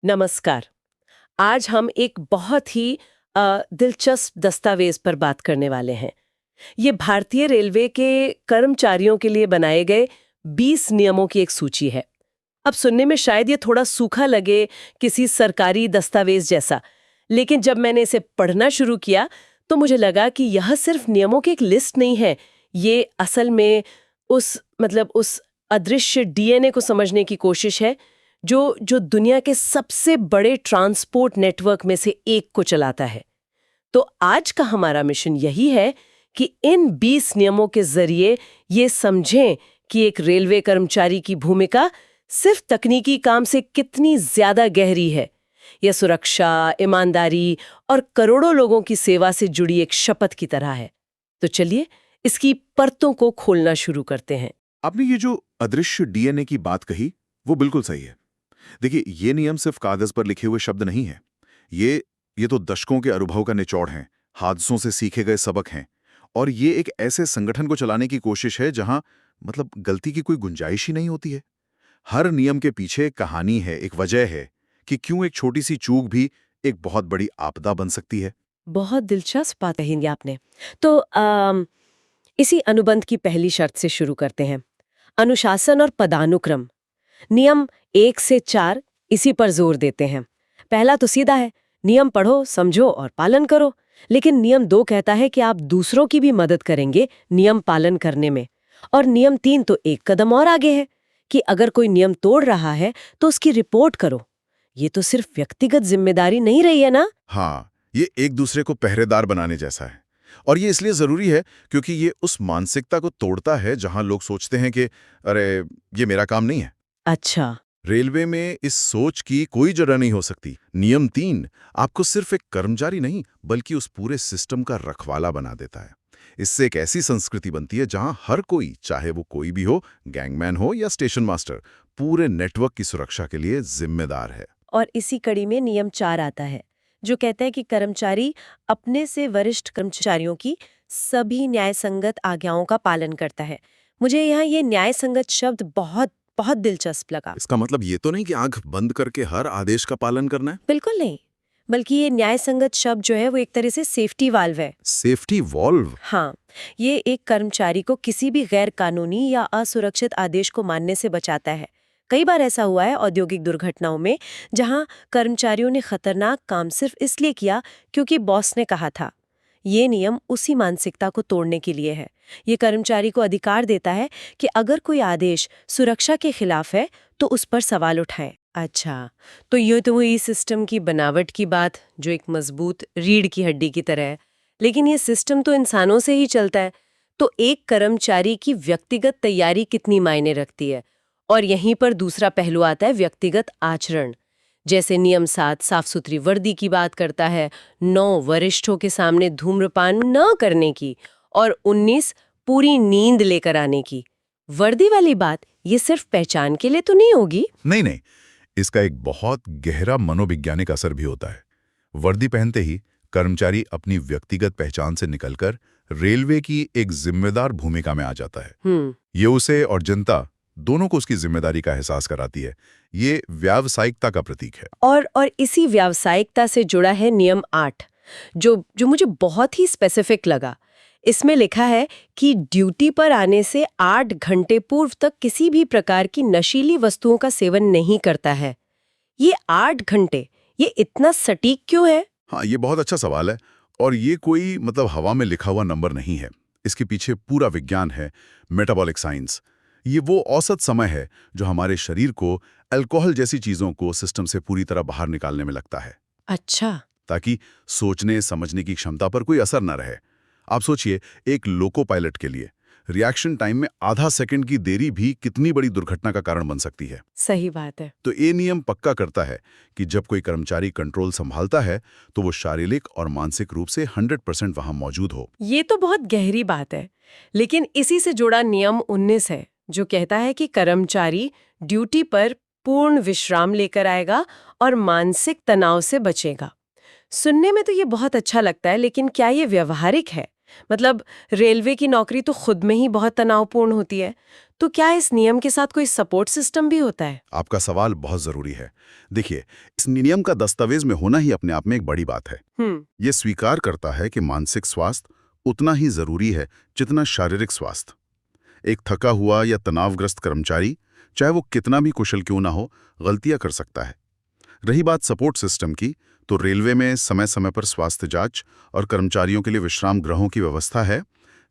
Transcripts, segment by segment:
नमस्कार। आज हम एक बहुत ही दिलचस्प दस्तावेज पर बात करने वाले हैं। ये भारतीय रेलवे के कर्मचारियों के लिए बनाए गए 20 नियमों की एक सूची है। अब सुनने में शायद ये थोड़ा सूखा लगे, किसी सरकारी दस्तावेज जैसा, लेकिन जब मैंने इसे पढ़ना शुरू किया तो मुझे लगा कि यह सिर्फ नियमों की एक लिस्ट नहीं है। ये असल में उस अदृश्य डीएनए को समझने की कोशिश है जो जो दुनिया के सबसे बड़े ट्रांसपोर्ट नेटवर्क में से एक को चलाता है। तो आज का हमारा मिशन यही है कि इन 20 नियमों के जरिए ये समझें कि एक रेलवे कर्मचारी की भूमिका सिर्फ तकनीकी काम से कितनी ज्यादा गहरी है। यह सुरक्षा, ईमानदारी और करोड़ों लोगों की सेवा से जुड़ी एक शपथ की तरह है। तो चलिए इसकी परतों को खोलना शुरू करते हैं। आपने ये जो अदृश्य डीएनए की बात कही, वो बिल्कुल सही है। देखिए, ये नियम सिर्फ कागज पर लिखे हुए शब्द नहीं है। ये तो दशकों के अनुभव का निचोड़ हैं, हादसों से सीखे गए सबक हैं। और ये एक ऐसे संगठन को चलाने की कोशिश है जहां गलती की कोई गुंजाइश ही नहीं होती है। हर नियम के पीछे एक कहानी है, एक वजह है कि क्यों एक छोटी सी चूक भी एक बहुत बड़ी आपदा बन सकती है। बहुत दिलचस्प बात कही आपने। तो इसी अनुबंध की पहली शर्त से शुरू करते हैं। अनुशासन और पदानुक्रम। नियम 1 से 4 इसी पर जोर देते हैं। पहला तो सीधा है, नियम पढ़ो, समझो और पालन करो। लेकिन नियम 2 कहता है कि आप दूसरों की भी मदद करेंगे नियम पालन करने में। और नियम 3 तो एक कदम और आगे है कि अगर कोई नियम तोड़ रहा है तो उसकी रिपोर्ट करो। ये तो सिर्फ व्यक्तिगत जिम्मेदारी नहीं रही है ना? हाँ, ये एक दूसरे को पहरेदार बनाने जैसा है। और ये इसलिए जरूरी है क्योंकि ये उस मानसिकता को तोड़ता है जहां लोग सोचते हैं कि अरे, ये मेरा काम नहीं है। अच्छा। रेलवे में इस सोच की कोई जगह नहीं हो सकती। नियम 3 आपको सिर्फ एक कर्मचारी नहीं बल्कि उस पूरे सिस्टम का रखवाला बना देता है। इससे एक ऐसी संस्कृति बनती है जहां हर कोई, चाहे वो कोई भी हो, गैंगमैन हो या स्टेशन मास्टर, पूरे नेटवर्क की सुरक्षा के लिए जिम्मेदार है। और इसी कड़ी में नियम 4 आता है जो कहता है कि कर्मचारी अपने से वरिष्ठ कर्मचारियों की सभी न्यायसंगत आज्ञाओं का पालन करता है। मुझे यहाँ ये न्यायसंगत शब्द बहुत बहुत दिलचस्प लगा। इसका मतलब ये तो नहीं कि आंख बंद करके हर आदेश का पालन करना है। बिल्कुल नहीं, बल्कि ये न्यायसंगत शब्द जो है वो एक तरह से सेफ्टी वाल्व है। Safety valve. हाँ, ये एक कर्मचारी को किसी भी गैर कानूनी या असुरक्षित आदेश को मानने से बचाता है। कई बार ऐसा हुआ है औद्योगिक दुर्घटनाओं में जहां कर्मचारियों ने खतरनाक काम सिर्फ इसलिए किया क्योंकि बॉस ने कहा था। ये नियम उसी मानसिकता को तोड़ने के लिए है। ये कर्मचारी को अधिकार देता है कि अगर कोई आदेश सुरक्षा के खिलाफ है तो उस पर सवाल उठाएं। अच्छा, तो ये तो हुई सिस्टम की बनावट की बात जो एक मजबूत रीढ़ की हड्डी की तरह है। लेकिन ये सिस्टम तो इंसानों से ही चलता है, तो एक कर्मचारी की व्यक्तिगत तैयारी कितनी मायने रखती है। और यहीं पर दूसरा पहलू आता है व्यक्तिगत आचरण। जैसे नियम 7 साफ सुथरी वर्दी की बात करता है, 9 वरिष्ठों के सामने धूम्रपान न करने की और 19 पूरी नींद लेकर आने की। वर्दी वाली बात ये सिर्फ पहचान के लिए तो नहीं होगी। नहीं नहीं, इसका एक बहुत गहरा मनोवैज्ञानिक असर भी होता है। वर्दी पहनते ही कर्मचारी अपनी व्यक्तिगत पहचान से निकलकर रेलवे की एक जिम्मेदार भूमिका में आ जाता है। ये उसे और जनता दोनों को उसकी जिम्मेदारी का एहसास कराती है। ये व्यावसायिकता का प्रतीक है। और इसी व्यावसायिकता से जुड़ा है नियम 8 जो मुझे बहुत ही स्पेसिफिक लगा। इसमें लिखा है कि ड्यूटी पर आने से 8 घंटे पूर्व तक किसी भी प्रकार की नशीली वस्तुओं का सेवन नहीं करता है। ये 8 घंटे, ये इतना सटीक क्यों है? हाँ, ये बहुत अच्छा सवाल है। और ये कोई हवा में लिखा हुआ नंबर नहीं है। इसके पीछे पूरा विज्ञान है, मेटाबॉलिक साइंस। ये वो औसत समय है जो हमारे शरीर को अल्कोहल जैसी चीजों को सिस्टम से पूरी तरह बाहर निकालने में लगता है। अच्छा। ताकि सोचने समझने की क्षमता पर कोई असर न रहे। आप सोचिए, एक लोको पायलट के लिए रिएक्शन टाइम में आधा सेकंड की देरी भी कितनी बड़ी दुर्घटना का कारण बन सकती है। सही बात है। तो ये नियम पक्का करता है कि जब कोई कर्मचारी कंट्रोल संभालता है तो वो शारीरिक और मानसिक रूप से 100% वहां मौजूद हो। ये तो बहुत गहरी बात है। लेकिन इसी से जुड़ा नियम 19 है जो कहता है कि कर्मचारी ड्यूटी पर पूर्ण विश्राम लेकर आएगा और मानसिक तनाव से बचेगा। सुनने में तो ये बहुत अच्छा लगता है, लेकिन क्या ये व्यवहारिक है? मतलब रेलवे की नौकरी तो खुद में ही बहुत तनावपूर्ण होती है, तो क्या इस नियम के साथ कोई सपोर्ट सिस्टम भी होता है? आपका सवाल बहुत जरूरी है। देखिए, इस नियम का दस्तावेज में होना ही अपने आप में एक बड़ी बात है। ये स्वीकार करता है कि मानसिक स्वास्थ्य उतना ही जरूरी है जितना शारीरिक स्वास्थ्य। एक थका हुआ या तनावग्रस्त कर्मचारी, चाहे वो कितना भी कुशल क्यों ना हो, गलतियां कर सकता है। रही बात सपोर्ट सिस्टम की, तो रेलवे में समय समय पर स्वास्थ्य जांच और कर्मचारियों के लिए विश्राम गृहों की व्यवस्था है,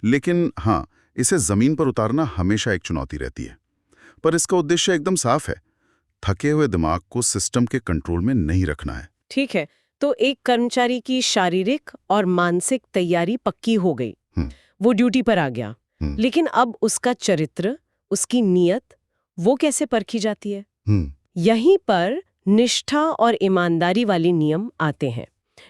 लेकिन हाँ, इसे जमीन पर उतारना हमेशा एक चुनौती रहती है। पर इसका उद्देश्य एकदम साफ है, थके हुए दिमाग को सिस्टम के कंट्रोल में नहीं रखना है। ठीक है, तो एक कर्मचारी की शारीरिक और मानसिक तैयारी पक्की हो गई, वो ड्यूटी पर आ गया, लेकिन अब उसका चरित्र, उसकी नीयत, वो कैसे परखी जाती है? यहीं पर निष्ठा और ईमानदारी वाली नियम आते हैं,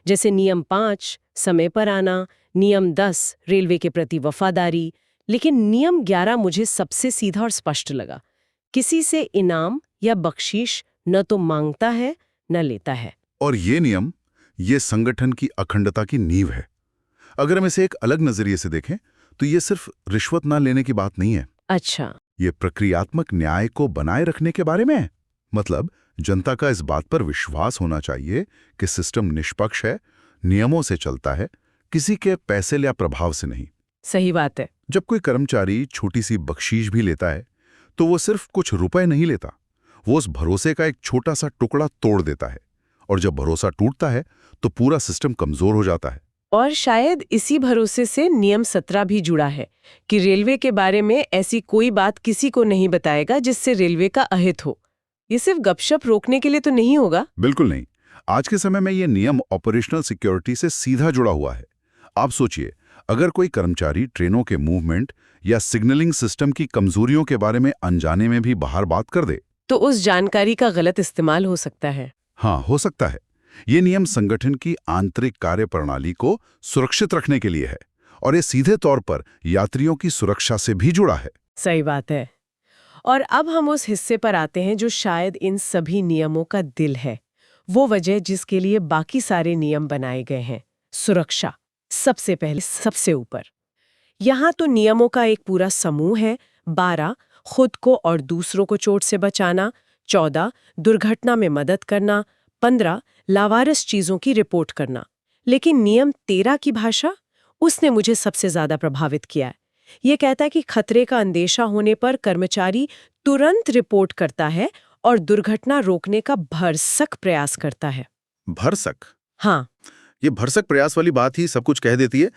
जैसे नियम 5 समय पर आना, नियम 10 रेलवे के प्रति वफादारी, लेकिन नियम 11 मुझे सबसे सीधा और स्पष्ट लगा। किसी से इनाम या बख्शीश न तो मांगता है न लेता है। और ये नियम, ये संगठन की अखंडता की नींव है। अगर हम इसे एक अलग नजरिए से देखें, तो ये सिर्फ रिश्वत ना लेने की बात नहीं है। अच्छा, ये प्रक्रियात्मक न्याय को बनाए रखने के बारे में है। मतलब जनता का इस बात पर विश्वास होना चाहिए कि सिस्टम निष्पक्ष है, नियमों से चलता है, किसी के पैसे या प्रभाव से नहीं। सही बात है। जब कोई कर्मचारी छोटी सी बख्शीश भी लेता है, तो वो सिर्फ कुछ रुपए नहीं लेता, वो उस भरोसे का एक छोटा सा टुकड़ा तोड़ देता है। और जब भरोसा टूटता है, तो पूरा सिस्टम कमजोर हो जाता है। और शायद इसी भरोसे से नियम 17 भी जुड़ा है कि रेलवे के बारे में ऐसी कोई बात किसी को नहीं बताएगा जिससे रेलवे का अहित हो। ये सिर्फ गपशप रोकने के लिए तो नहीं होगा? बिल्कुल नहीं। आज के समय में ये नियम ऑपरेशनल सिक्योरिटी से सीधा जुड़ा हुआ है। आप सोचिए, अगर कोई कर्मचारी ट्रेनों के मूवमेंट या सिग्नलिंग सिस्टम की कमजोरियों के बारे में अनजाने में भी बाहर बात कर दे, तो उस जानकारी का गलत इस्तेमाल हो सकता है। हाँ, हो सकता है। ये नियम संगठन की आंतरिक कार्य प्रणाली को सुरक्षित रखने के लिए है, और ये सीधे तौर पर यात्रियों की सुरक्षा से भी जुड़ा है। सही बात है। और अब हम उस हिस्से पर आते हैं जो शायद इन सभी नियमों का दिल है, वो वजह जिसके लिए बाकी सारे नियम बनाए गए हैं, सुरक्षा। सबसे पहले, सबसे ऊपर यहाँ तो नियमों का एक पूरा समूह है। 12 खुद को और दूसरों को चोट से बचाना, 14 दुर्घटना में मदद करना, 15 लावारिस चीजों की रिपोर्ट करना। लेकिन नियम 13 की भाषा, उसने मुझे सबसे ज्यादा प्रभावित किया है। ये कहता है कि खतरे का अंदेशा होने पर कर्मचारी तुरंत रिपोर्ट करता है और दुर्घटना रोकने का भरसक प्रयास करता है। भरसक? हाँ, ये भरसक प्रयास वाली बात ही सब कुछ कह देती है।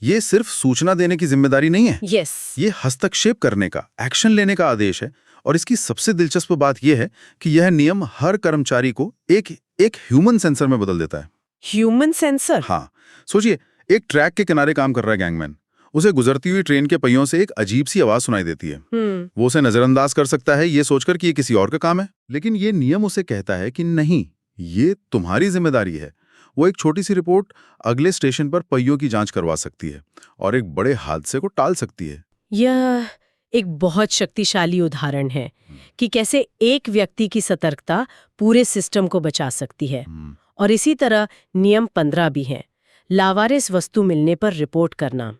ये सिर्फ सूचना देने की जिम्मेदारी नहीं है। यस, ये हस्तक्षेप करने का, एक्शन लेने का आदेश है। और इसकी सबसे दिलचस्प बात यह है कि यह नियम हर कर्मचारी को एक ह्यूमन सेंसर में बदल देता है। Human sensor? हाँ, सोचिए, एक ट्रैक के किनारे काम कर रहा है गैंगमैन। उसे गुजरती हुई ट्रेन के पहियों से एक अजीब सी आवाज सुनाई देती है। वो उसे नजरअंदाज कर सकता है, ये सोचकर कि ये किसी और का काम है। लेकिन ये नियम उसे कहता है कि नहीं, ये तुम्हारी जिम्मेदारी है। वो एक छोटी सी रिपोर्ट अगले स्टेशन पर पहियों की जांच करवा सकती है और एक बड़े हादसे को टाल सकती है। यह एक बहुत शक्तिशाली उदाहरण है कि कैसे एक व्यक्ति की सतर्कता पूरे सिस्टम को बचा सकती है। और इसी तरह नियम 15 भी है, लावारिस वस्तु मिलने पर रिपोर्ट करना।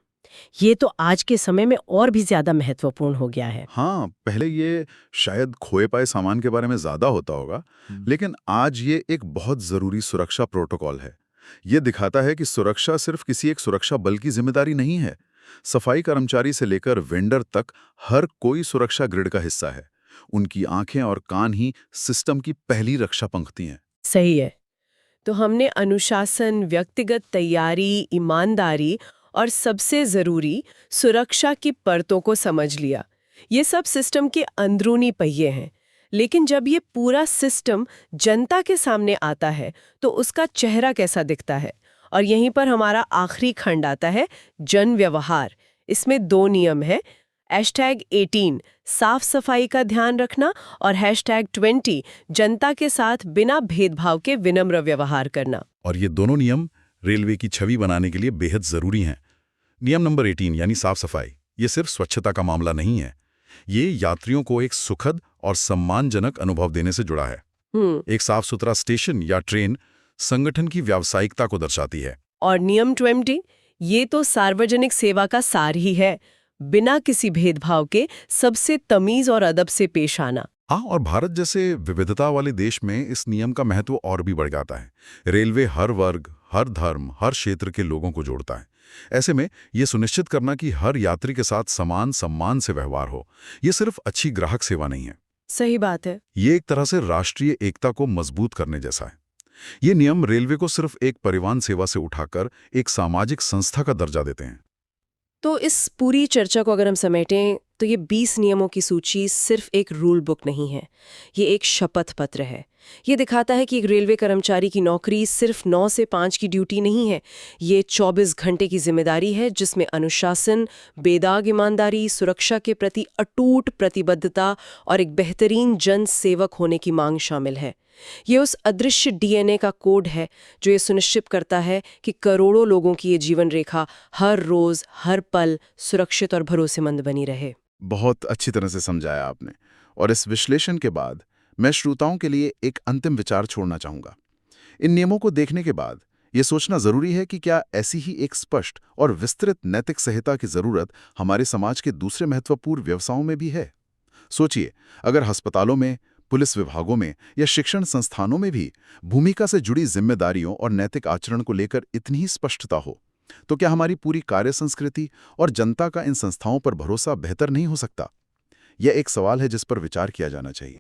ये तो आज के समय में और भी ज्यादा महत्वपूर्ण हो गया है। हाँ, पहले ये शायद खोए पाए सामान के बारे में ज्यादा होता होगा, लेकिन आज ये एक बहुत जरूरी सुरक्षा प्रोटोकॉल है। ये दिखाता है कि सुरक्षा सिर्फ किसी एक सुरक्षा बल की जिम्मेदारी नहीं है। सफाई कर्मचारी से लेकर वेंडर तक हर कोई सुरक्षा ग्रिड का हिस्सा है। उनकी आंखें और कान ही सिस्टम की पहली रक्षा पंक्ति हैं। सही है। तो हमने अनुशासन, व्यक्तिगत तैयारी, ईमानदारी और सबसे जरूरी सुरक्षा की परतों को समझ लिया। ये सब सिस्टम के अंदरूनी पहिए हैं। लेकिन जब ये पूरा सिस्टम जनता के सामने आता है तो उसका चेहरा कैसा दिखता है? और यहीं पर हमारा आखिरी खंड आता है, जन व्यवहार। इसमें 2 नियम है, #18 साफ सफाई का ध्यान रखना और #20 जनता के साथ बिना भेदभाव के विनम्र व्यवहार करना। और ये दोनों नियम रेलवे की छवि बनाने के लिए बेहद जरूरी हैं। नियम नंबर 18 यानी साफ सफाई, ये सिर्फ स्वच्छता का मामला नहीं है। ये यात्रियों को एक सुखद और सम्मानजनक अनुभव देने से जुड़ा है। एक साफ सुथरा स्टेशन या ट्रेन संगठन की व्यावसायिकता को दर्शाती है। और नियम 20 ये तो सार्वजनिक सेवा का सार ही है, बिना किसी भेदभाव के सबसे तमीज और अदब से पेश आना। हाँ, और भारत जैसे विविधता वाले देश में इस नियम का महत्व और भी बढ़ जाता है। रेलवे हर वर्ग, हर धर्म, हर क्षेत्र के लोगों को जोड़ता है। ऐसे में ये सुनिश्चित करना कि हर यात्री के साथ समान सम्मान से व्यवहार हो, ये सिर्फ अच्छी ग्राहक सेवा नहीं है। सही बात है। ये एक तरह से राष्ट्रीय एकता को मजबूत करने जैसा है। ये नियम रेलवे को सिर्फ एक परिवहन सेवा से उठाकर एक सामाजिक संस्था का दर्जा देते हैं। तो इस पूरी चर्चा को अगर हम समेटें तो ये 20 नियमों की सूची सिर्फ एक रूल बुक नहीं है, ये एक शपथ पत्र है। ये दिखाता है कि एक रेलवे कर्मचारी की नौकरी सिर्फ 9 से 5 की ड्यूटी नहीं है, ये 24 घंटे की जिम्मेदारी है जिसमें अनुशासन, बेदाग ईमानदारी, सुरक्षा के प्रति अटूट प्रतिबद्धता और एक बेहतरीन जन सेवक होने की मांग शामिल है। ये उस अदृश्य डीएनए का कोड है जो ये सुनिश्चित करता है कि करोड़ों लोगों की ये जीवन रेखा हर रोज, हर पल सुरक्षित और भरोसेमंद बनी रहे। बहुत अच्छी तरह से समझाया आपने। और इस विश्लेषण के बाद मैं श्रोताओं के लिए एक अंतिम विचार छोड़ना चाहूंगा। इन नियमों को देखने के बाद ये सोचना जरूरी है कि क्या ऐसी ही एक स्पष्ट और विस्तृत नैतिक संहिता की जरूरत हमारे समाज के दूसरे महत्वपूर्ण व्यवसायों में भी है। सोचिए, अगर अस्पतालों में, पुलिस विभागों में या शिक्षण संस्थानों में भी भूमिका से जुड़ी जिम्मेदारियों और नैतिक आचरण को लेकर इतनी ही स्पष्टता हो, तो क्या हमारी पूरी कार्य संस्कृति और जनता का इन संस्थाओं पर भरोसा बेहतर नहीं हो सकता? यह एक सवाल है जिस पर विचार किया जाना चाहिए।